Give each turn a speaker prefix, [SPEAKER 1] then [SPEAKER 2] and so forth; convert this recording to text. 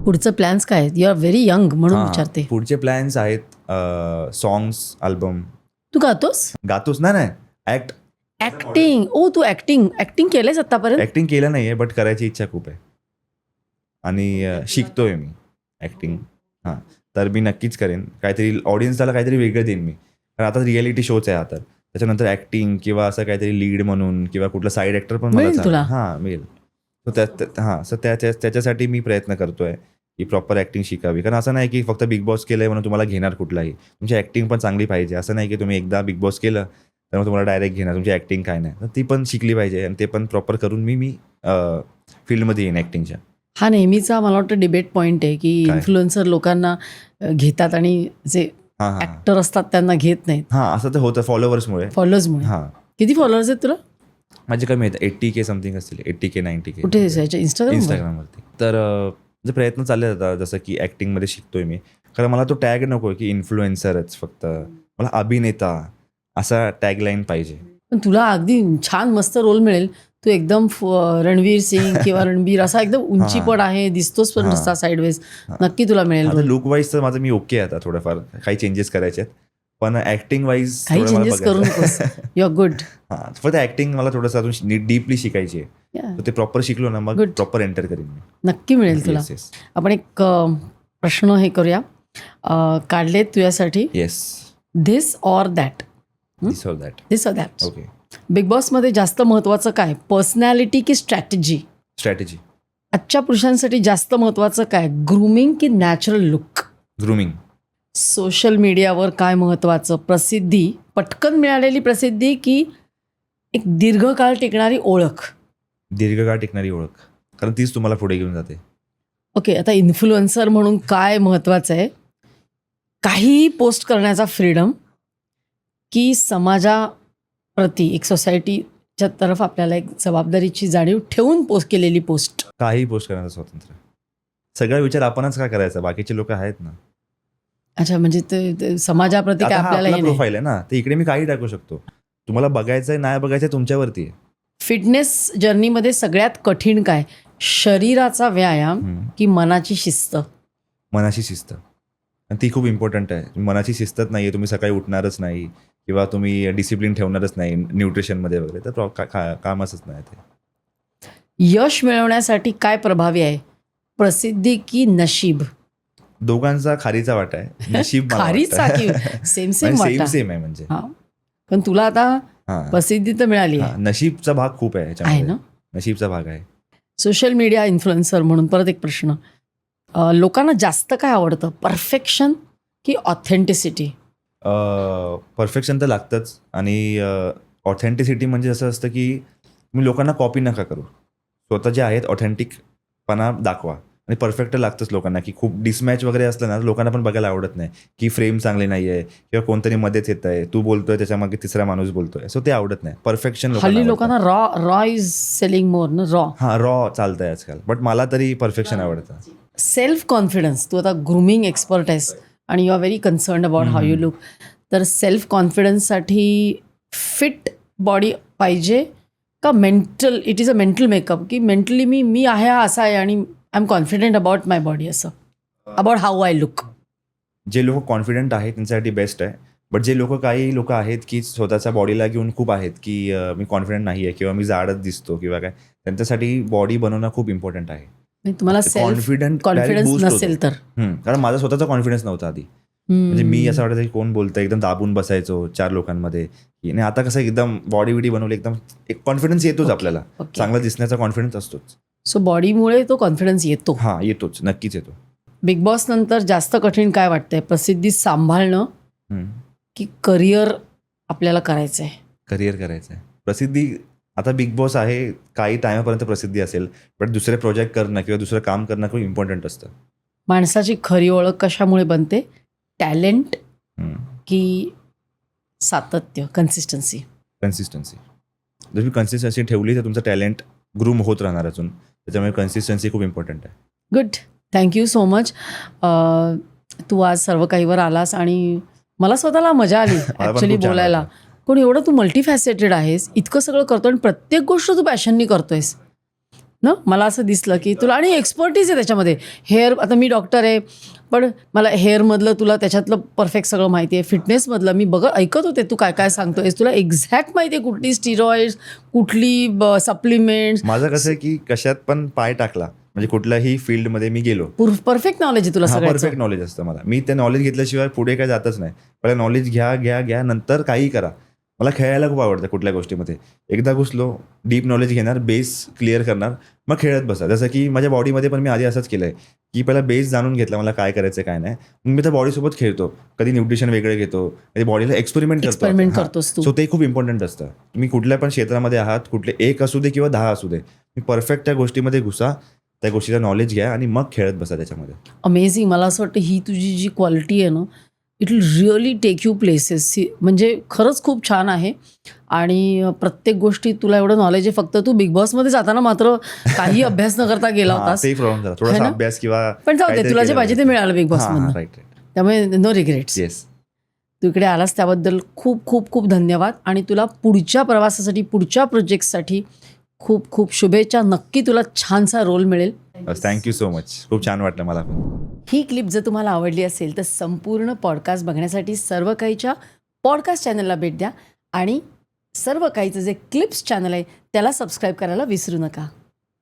[SPEAKER 1] पुढचं प्लॅन्स काय आहेत? यू आर व्हेरी यंग म्हणून
[SPEAKER 2] हां,
[SPEAKER 1] विचारते.
[SPEAKER 2] पुढचे प्लॅन्स आहेत सॉंग्स, अल्बम.
[SPEAKER 1] तू गातोस?
[SPEAKER 2] गातोच नाही ऍक्ट
[SPEAKER 1] ऍक्टिंग. ओ, तू ऍक्टिंग केलंयस आतापर्यंत?
[SPEAKER 2] ऍक्टिंग केलं नाहीये बट करायची इच्छा खूप आहे आणि शिकतोय मी ऍक्टिंग. हां, तर मी नक्कीच करेन. काहीतरी ऑडियन्सला काहीतरी वेगळं देईन मी. कारण आता रियालिटी शोच आहे आता. त्याच्यानंतर ऍक्टिंग किंवा असं काहीतरी लीड म्हणून किंवा कुठला साईड ऍक्टर पण
[SPEAKER 1] मिळेल तुला?
[SPEAKER 2] हां, मिळेल. सो त्याच्यासाठी मी प्रयत्न करतोय की प्रॉपर ऍक्टिंग शिकावी. कारण असं नाही की फक्त बिग बॉस केलंय म्हणून तुम्हाला घेणार कुठलाही. तुमची ऍक्टिंग पण चांगली पाहिजे. असं नाही की तुम्ही एकदा बिग बॉस केलं तर मग तुम्हाला डायरेक्ट घेणार. तुमची ऍक्टिंग काय नाही, तर ती पण शिकली पाहिजे आणि ते पण प्रॉपर करून मी फील्डमध्ये येईन ऍक्टिंगच्या.
[SPEAKER 1] हा नेहमीचा मला वाटतं डिबेट पॉईंट आहे की
[SPEAKER 2] काय?
[SPEAKER 1] इन्फ्लुएन्सर लोकांना घेतात आणि जे
[SPEAKER 2] हां हां
[SPEAKER 1] ऍक्टर असतात त्यांना घेत नाहीत
[SPEAKER 2] हां, असं तर होतं फॉलोवर्समुळे.
[SPEAKER 1] फॉलोअर्समुळे.
[SPEAKER 2] हां,
[SPEAKER 1] किती फॉलोअर्स आहेत तुला?
[SPEAKER 2] माझे कमी आहेत. 80K समथिंग असतील. 80K 90K.
[SPEAKER 1] कुठे याच्या इंस्टाग्राम?
[SPEAKER 2] इंस्टाग्रामवरती. तर जे प्रयत्न चालले आता जसं की ऍक्टिंगमध्ये शिकतोय मी. कारण मला तो टॅग नको की इन्फ्लुएन्सरच फक्त. मला अभिनेता असा टॅगलाईन पाहिजे.
[SPEAKER 1] पण तुला अगदी छान मस्त रोल मिळेल. तू एकदम रणवीर सिंग किंवा रणबीर असा एकदम उंची पण आहे, दिसतोस पण
[SPEAKER 2] हां.
[SPEAKER 1] रस्ता साईडवेज. नक्की तुला मिळेल
[SPEAKER 2] आता
[SPEAKER 1] role.
[SPEAKER 2] लुक वाईज तर माझं मी ओके आता थोडंफार. काही चेंजेस करायचे आहेत. पण ऍक्टिंग वाईज
[SPEAKER 1] काही चेंजेस करू नकोस. You are good.
[SPEAKER 2] हां, फक्त ऍक्टिंग मला थोडंसं अजून डीपली शिकायची आहे. तर ते प्रॉपर शिकलो ना मग
[SPEAKER 1] Good.
[SPEAKER 2] प्रॉपर एंटर करीन मी.
[SPEAKER 1] नक्की मिळेल तुला.
[SPEAKER 2] येस येस
[SPEAKER 1] आपण एक प्रश्न हे करूया. काढलेत तुझ्यासाठी.
[SPEAKER 2] Yes.
[SPEAKER 1] This or that.
[SPEAKER 2] This or that.
[SPEAKER 1] This or that.
[SPEAKER 2] Okay.
[SPEAKER 1] Big बॉसमध्ये जास्त महत्वाचं काय, पर्सनॅलिटी की स्ट्रॅटेजी?
[SPEAKER 2] स्ट्रॅटेजी.
[SPEAKER 1] आजच्या पुरुषांसाठी जास्त महत्वाचं काय, ग्रूमिंग की नॅचरल लुक?
[SPEAKER 2] ग्रूमिंग.
[SPEAKER 1] सोशल मीडियावर काय महत्वाचं, प्रसिद्धी, पटकन मिळालेली प्रसिद्धी की एक दीर्घकाळ टिकणारी ओळख?
[SPEAKER 2] दीर्घकाळ टिकणारी ओळख. कारण तीच तुम्हाला पुढे घेऊन जाते.
[SPEAKER 1] ओके, आता इन्फ्लुएन्सर म्हणून काय महत्वाचं आहे, काहीही पोस्ट करण्याचा फ्रीडम की समाजाप्रती एक सोसायटीच्या तरफ आपल्याला एक जबाबदारीची जाणीव ठेवून पोस्ट केलेली पोस्ट?
[SPEAKER 2] काही पोस्ट करण्याचं स्वातंत्र्य. सगळा विचार आपणच का करायचा, बाकीचे लोक आहेत ना.
[SPEAKER 1] अच्छा, म्हणजे ते समाजाप्रती काय आपल्याला हे नाही.
[SPEAKER 2] प्रोफाईल आहे ना, ते इकडे मी काही टाकू शकतो. तुम्हाला बघायचंय नाही बघायचंय तुमच्यावरती आहे.
[SPEAKER 1] फिटनेस जर्नीमध्ये सगळ्यात कठीण काय, शरीराचा व्यायाम की मनाची शिस्त?
[SPEAKER 2] मनाची शिस्त. आणि ती खूप इम्पॉर्टंट आहे. मनाची शिस्तच नाही आहे, तुम्ही सकाळी उठणारच नाही किंवा तुम्ही डिसिप्लिन ठेवणारच नाही न्यूट्रिशनमध्ये वगैरे, तर कामच नाही ते.
[SPEAKER 1] यश मिळवण्यासाठी काय प्रभावी आहे, प्रसिद्धी की नशीब?
[SPEAKER 2] दोघांचा खारीचा वाटा आहे. नशीब मला
[SPEAKER 1] खारीचा
[SPEAKER 2] वाटतं.
[SPEAKER 1] की सेम सेम वाटा?
[SPEAKER 2] सेम आहे म्हणजे.
[SPEAKER 1] हा, पण तुला आता
[SPEAKER 2] हां.
[SPEAKER 1] प्रसिद्धी तर मिळाली आहे.
[SPEAKER 2] नशीबचा भाग खूप आहे
[SPEAKER 1] आहे
[SPEAKER 2] ह्याच्यामध्ये.
[SPEAKER 1] ना.
[SPEAKER 2] नशीबचा भाग आहे.
[SPEAKER 1] सोशल मीडिया इन्फ्लुएन्सर म्हणून परत एक प्रश्न, लोकांना जास्त काय आवडतं, परफेक्शन की ऑथेंटिसिटी?
[SPEAKER 2] परफेक्शन तर लागतंच आणि ऑथेंटिसिटी म्हणजे असं असतं की तुम्ही लोकांना कॉपी नका करू. स्वतः जे आहेत ऑथेंटिकपणा दाखवा. आणि परफेक्ट लागतंच लोकांना, की खूप डिसमॅच वगैरे असलं ना लोकांना पण बघायला आवडत नाही, की फ्रेम चांगली नाही आहे किंवा कोणतरी मध्येच येत आहे, तू बोलतोय त्याच्यामागे तिसरा माणूस बोलतोय, सो ते आवडत नाही. परफेक्शन
[SPEAKER 1] हल्ली लोकांना रॉ इज सेलिंग मोर ना.
[SPEAKER 2] रॉ चालतंय आजकाल, बट मला तरी परफेक्शन आवडतं.
[SPEAKER 1] सेल्फ कॉन्फिडन्स, तू आता ग्रूमिंग एक्सपर्ट आहेस आणि you are very concerned about how you look. तर सेल्फ कॉन्फिडन्ससाठी फिट बॉडी पाहिजे का mental, it is a mental makeup, की मेंटली मी आहे हा असा आहे आणि I am confident about my body, असं अबाउट हाऊ आय लुक?
[SPEAKER 2] जे लोक कॉन्फिडंट आहेत त्यांच्यासाठी बेस्ट आहे. बट जे काही लोक आहेत की स्वतःच्या बॉडीला घेऊन खूप आहेत की मी कॉन्फिडंट नाही आहे किंवा मी जाडच दिसतो किंवा काय, त्यांच्यासाठी बॉडी बनवणं खूप इम्पॉर्टंट आहे.
[SPEAKER 1] तुम्हाला सेल्फ कॉन्फिडन्स नसेल तर?
[SPEAKER 2] कारण माझा स्वतःचा कॉन्फिडन्स नव्हता आधी. म्हणजे मी असं वाटायचं की कोण बोलतं, एकदम दाबून बसायचो 4 लोकांमध्ये. आणि आता कसं एकदम बॉडी बिडी बनवली, एकदम एक कॉन्फिडन्स येतोच आपल्याला. चांगला दिसण्याचा कॉन्फिडन्स असतोच.
[SPEAKER 1] सो बॉडीमुळे तो कॉन्फिडन्स येतो?
[SPEAKER 2] हां, येतोच, नक्कीच येतो.
[SPEAKER 1] बिग बॉस नंतर जास्त कठीण काय वाटतंय, प्रसिद्धी सांभाळणं की करिअर आपल्याला करायचं आहे?
[SPEAKER 2] करिअर करायचं आहे. प्रसिद्धी आता बिग बॉस आहे, काही टायमापर्यंत प्रसिद्धी असेल, बट दुसरे प्रोजेक्ट करणं किंवा दुसरं काम करणं खूप इम्पॉर्टंट असतं.
[SPEAKER 1] माणसाची खरी ओळख कशामुळे बनते, टॅलेंट की सातत्य, कन्सिस्टन्सी?
[SPEAKER 2] कन्सिस्टन्सी. जर तुम्ही कन्सिस्टन्सी ठेवली तर तुमचं टॅलेंट ग्रूम होत राहणार अजून. त्याच्यामुळे कन्सिस्टन्सी खूप इम्पॉर्टंट आहे.
[SPEAKER 1] Good, thank you so much. तू आज सर्व काहीवर आलास आणि मला स्वतःला मजा आली ॲक्च्युली बोलायला. पण एवढं तू मल्टीफॅसेटेड आहेस, इतकं सगळं करतो आणि प्रत्येक गोष्ट तू पॅशननी करतोयस. ना. मला असं दिसलं की तुला आणि एक्सपर्टीज आहे त्याच्यामध्ये. हेअर, आता मी डॉक्टर आहे, पण मला हेअरमधलं तुला त्याच्यातलं परफेक्ट सगळं माहिती आहे. फिटनेसमधलं मी ऐकत होते तू काय काय सांगतोयस. तुला एक्झॅक्ट माहिती आहे कुठली स्टिरॉइड्स, कुठली सप्लिमेंट्स.
[SPEAKER 2] माझं कसं आहे की कशात पण पाय टाकला म्हणजे कुठल्याही फील्डमध्ये मी गेलो,
[SPEAKER 1] परफेक्ट नॉलेज आहे तुला सगळ्याचं.
[SPEAKER 2] परफेक्ट नॉलेज असतं मला. मी ते नॉलेज घेतल्याशिवाय पुढे काय जातच नाही. पहिला नॉलेज घ्या नंतर काही करा. मला खेळायला खूप आवडतं कुठल्या गोष्टीमध्ये. एकदा घुसलो, डीप नॉलेज घेणार, बेस क्लिअर करणार, मग खेळत बसा. जसं की माझ्या बॉडीमध्ये पण मी आधी असंच केलंय की पहिला बेस जाणून घेतला मला काय करायचं काय नाही, मग मी त्या बॉडीसोबत खेळतो. कधी न्यूट्रिशन वेगळे घेतो, कधी बॉडीला एक्सपेरिमेंट
[SPEAKER 1] करतोस तू.
[SPEAKER 2] सो ते खूप इम्पॉर्टंट असतं. मी कुठल्या पण क्षेत्रामध्ये आहात, कुठले 1 असू दे किंवा 10 असू दे, मी परफेक्ट त्या गोष्टीमध्ये घुसा, त्या गोष्टीचा नॉलेज घ्या आणि मग खेळत बसा त्याच्यामध्ये.
[SPEAKER 1] अमेझिंग. मला असं वाटतं ही तुझी जी क्वालिटी आहे ना, it will really take you places. म्हणजे खरंच खूप छान आहे. आणि प्रत्येक गोष्टी तुला एवढं नॉलेज आहे. फक्त तू बिग बॉसमध्ये जाताना मात्र काही अभ्यास न करता गेला होतास.
[SPEAKER 2] ते प्रॉब्लेम झाला, थोडासा अभ्यास किंवा
[SPEAKER 1] पण जाऊ दे, तुला जे पाहिजे ते मिळालं बिग
[SPEAKER 2] हां,
[SPEAKER 1] बॉसमधनं.
[SPEAKER 2] राईट.
[SPEAKER 1] त्यामुळे नो रिग्रेट्स.
[SPEAKER 2] येस.
[SPEAKER 1] तू इकडे आलास त्याबद्दल खूप खूप खूप धन्यवाद. आणि तुला पुढच्या प्रवासासाठी, पुढच्या प्रोजेक्टसाठी खूप खूप शुभेच्छा. नक्की तुला छानसा रोल मिळेल.
[SPEAKER 2] Thank you so much. खूप छान वाटलं मला पण.
[SPEAKER 1] ही क्लिप जर तुम्हाला आवडली असेल तर संपूर्ण पॉडकास्ट बघण्यासाठी सर्व काहीच्या पॉडकास्ट चॅनलला भेट द्या आणि सर्व काहीचं जे क्लिप्स चॅनल आहे त्याला सबस्क्राईब करायला विसरू नका.